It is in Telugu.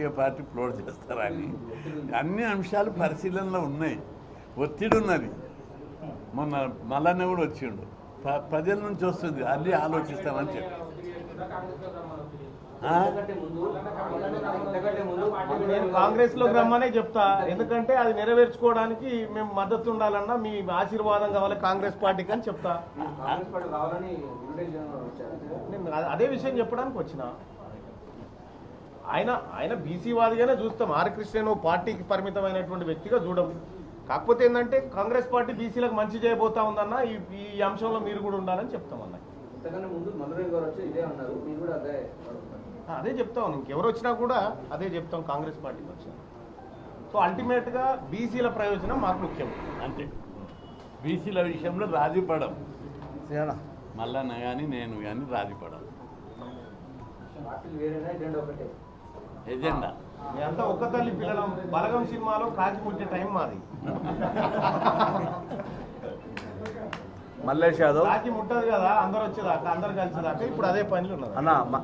ఏ పార్టీ ఫ్లోట్ చేస్తారని అన్ని అంశాలు పరిశీలనలో ఉన్నాయి. ఒత్తిడి ఉన్నది. మొన్న మల్లన్న కూడా వచ్చిండు. ప్రజల నుంచి వస్తుంది, అన్నీ ఆలోచిస్తామని చెప్పి నేను కాంగ్రెస్ లోకి రమ్మనే చెప్తా. ఎందుకంటే అది నెరవేర్చుకోవడానికి మేము మద్దతు ఉండాలన్నా మీ ఆశీర్వాదం కావాలి కాంగ్రెస్ పార్టీకి అని చెప్తా. నేను అదే విషయం చెప్పడానికి వచ్చిన. ఆయన బీసీ వాదిగానే చూస్తాం. ఆర్ కృష్ణ పార్టీకి పరిమితమైనటువంటి వ్యక్తిగా చూడం. కాకపోతే ఏంటంటే కాంగ్రెస్ పార్టీ బీసీలకు మంచి చేయబోతా ఉందన్న ఈ అంశంలో మీరు కూడా ఉండాలని చెప్తాం అన్న. అదే చెప్తాం. ఇంకెవరు వచ్చినా కూడా అదే చెప్తాం. కాంగ్రెస్ పార్టీకి వచ్చినా సో అల్టిమేట్గా బీసీల ప్రయోజనం మాకు ముఖ్యం. అంతే. బీసీల విషయంలో రాజీ పడం. మల్లన్న కానీ నేను కానీ రాజీ పడం. ఎజెండా మేమంతా ఒక్క తల్లి పిల్లలం. బలగం సినిమాలో కాకి ముట్టే టైం మాది. మల్లేష్ యాదవ్ కాకి ముట్టదు కదా, అందరు వచ్చేదాకా అందరు కలిసేదాకా ఇప్పుడు అదే పనులు ఉన్నది అన్న.